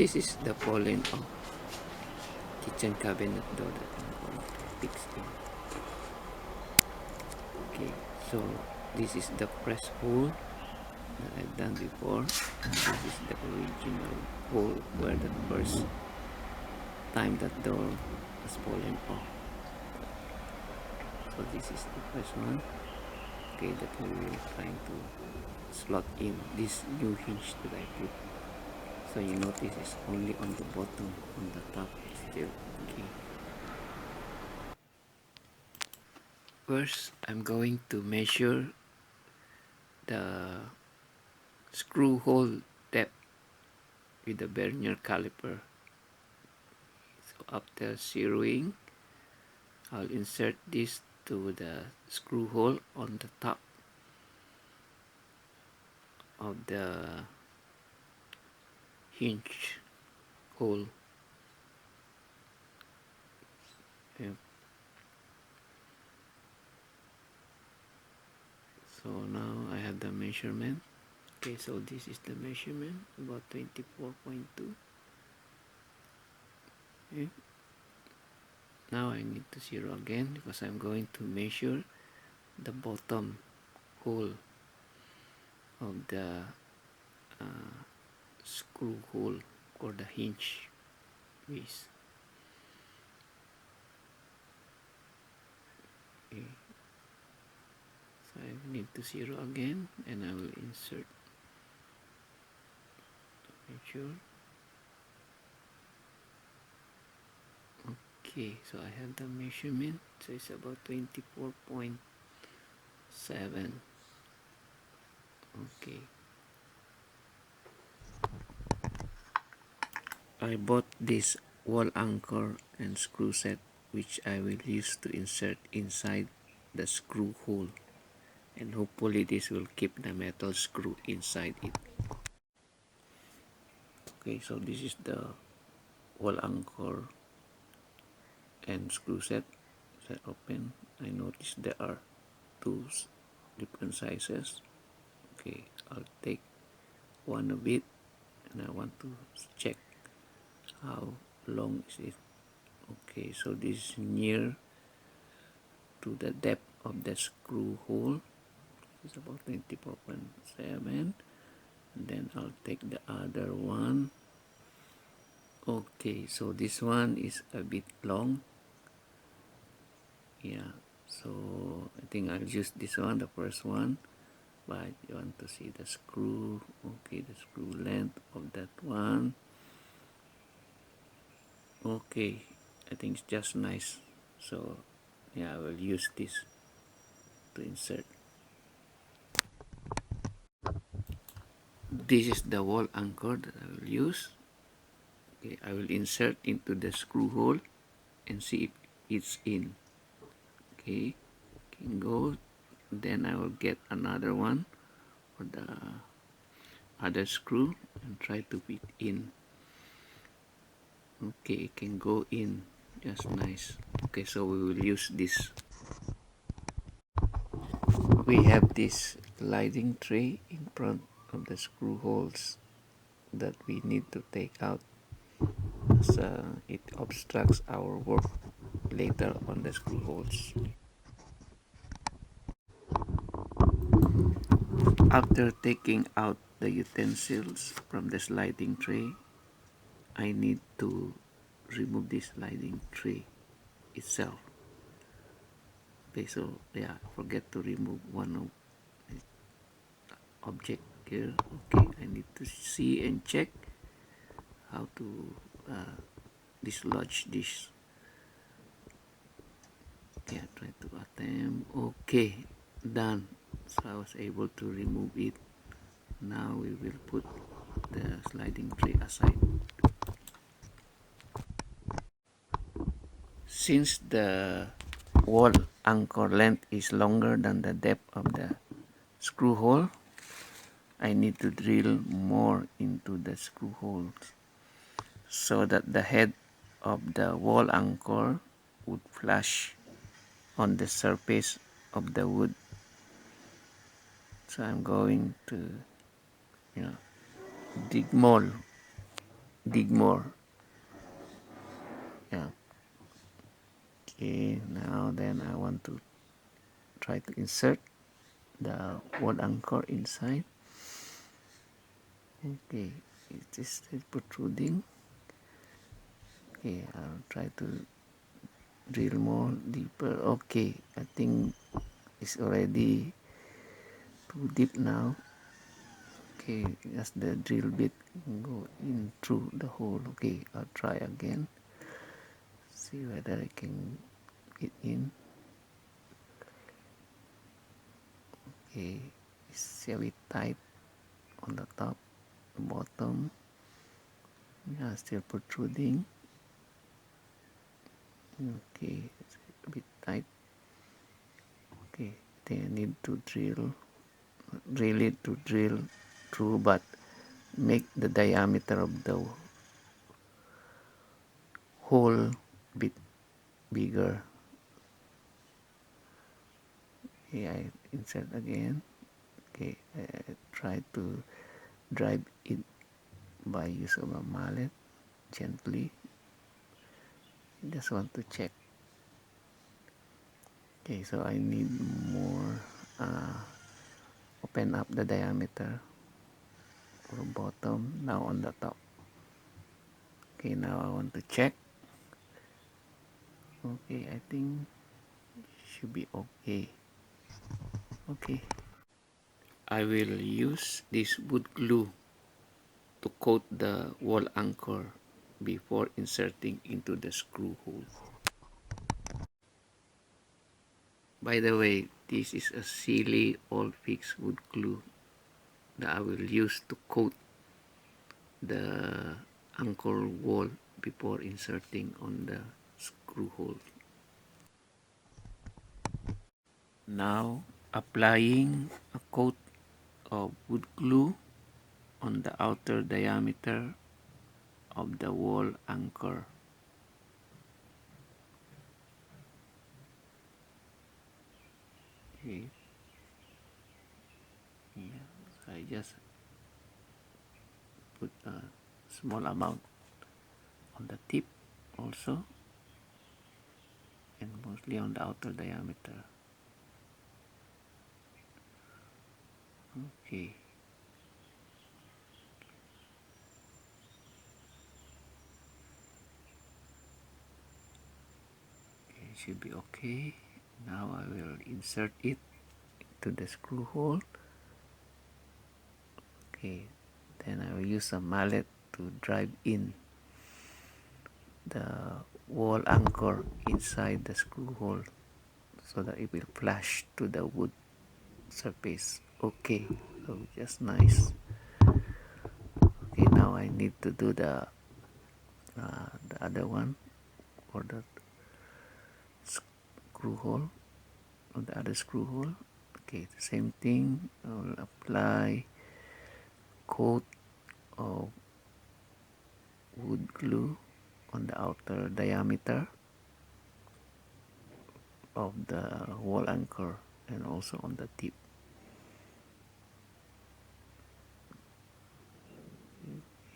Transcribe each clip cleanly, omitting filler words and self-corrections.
This is the falling of kitchen cabinet door that I'm going to fix in. Okay, so this is the press hole that I've done before. This is the original hole where the first time that door was fallen off. So this is the first one. Okay, that we will trying to slot in this new hinge that I put. So you notice it's only on the bottom, on the top it's still okay. First, I'm going to measure the screw hole depth with the vernier caliper. So after zeroing, I'll insert this to the screw hole on the top of the hinge hole. Yep. So now I have the measurement. Okay, so this is the measurement, about 24.2. Okay. Now I need to zero again because I'm going to measure the bottom hole of the screw hole or the hinge base. Okay. So I need to zero again and I will insert to make sure. Okay, so I have the measurement, so it's about 24.7. Okay. I bought this wall anchor and screw set which I will use to insert inside the screw hole, and hopefully this will keep the metal screw inside it. Okay, so this is the wall anchor and screw set. Set open. I notice there are two different sizes. Okay, I'll take one of it and I want to check how long is it. Okay, so this is near to the depth of the screw hole. It's about 24.7. And then I'll take the other one. Okay, so this one is a bit long. Yeah, so I think I'll use this one, the first one. But you want to see the screw. Okay, the screw length of that one. Okay, I think it's just nice. So yeah, I will use this to insert. This is the wall anchor that I will use. Okay, I will insert into the screw hole and see if it's in. Okay, can go. Then I will get another one for the other screw and try to fit in. Okay, it can go in just nice. Okay, so we will use this. We have this sliding tray in front of the screw holes that we need to take out, as it obstructs our work later on the screw holes. After taking out the utensils from the sliding tray, I need to remove this sliding tray itself. Okay, so yeah, forget to remove one of object here. Okay, I need to see and check how to dislodge this. Okay, I try to attempt. Okay, done. So I was able to remove it. Now we will put the sliding tray aside. Since the wall anchor length is longer than the depth of the screw hole, I need to drill more into the screw holes so that the head of the wall anchor would flush on the surface of the wood. So I'm going to dig more dig more. Yeah. Okay, now then I want to try to insert the wall anchor inside. Okay, it is still protruding. Okay, I'll try to drill more deeper. Okay, I think it's already too deep now. Okay, just the drill bit go in through the hole. Okay, I'll try again. See whether I can get in. Okay, it's very tight on the top, the bottom. Yeah, still protruding. Okay, it's a bit tight. Okay, then I need to drill it to drill through, but make the diameter of the hole a bit bigger. Okay, I insert again. Okay, I try to drive it by use of a mallet gently. Just want to check. Okay, so I need more. Open up the diameter for bottom, now on the top. Okay, now I want to check. Okay, I think should be okay. Okay, I will use this wood glue to coat the wall anchor before inserting into the screw hole. By the way, this is a silly all fixed wood glue that I will use to coat the anchor wall before inserting on the screw hole. Now applying a coat of wood glue on the outer diameter of the wall anchor. Okay. Yeah. So I just put a small amount on the tip also, and mostly on the outer diameter. Okay. Okay, it should be okay. Now I will insert it to the screw hole. Okay, then I will use a mallet to drive in the wall anchor inside the screw hole so that it will flash to the wood surface. Okay, so just nice. Okay, now I need to do the other one for the screw hole, or the other screw hole. Okay, the same thing. I will apply coat of wood glue on the outer diameter of the wall anchor and also on the tip.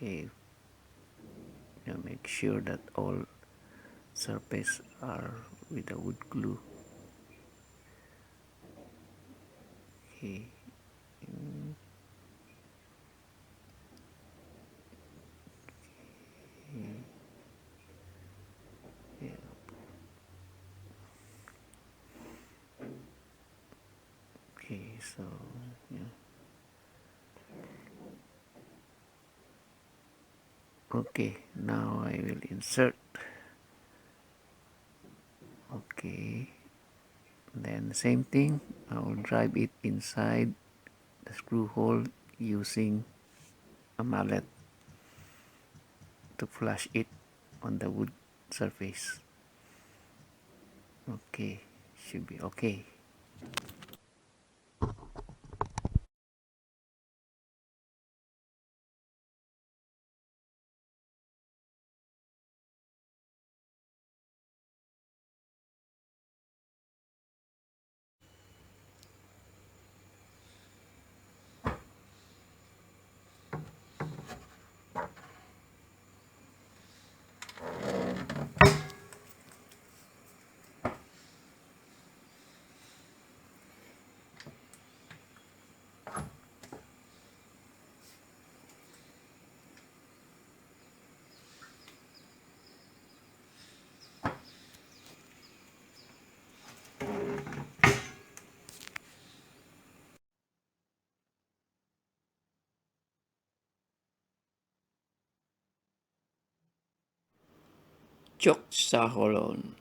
Okay, make sure that all surface are with the wood glue. Okay. Yeah. Okay, so yeah. Okay, now I will insert. Okay, then same thing, I will drive it inside the screw hole using a mallet to flush it on the wood surface. Okay, should be okay. Chok sa holon.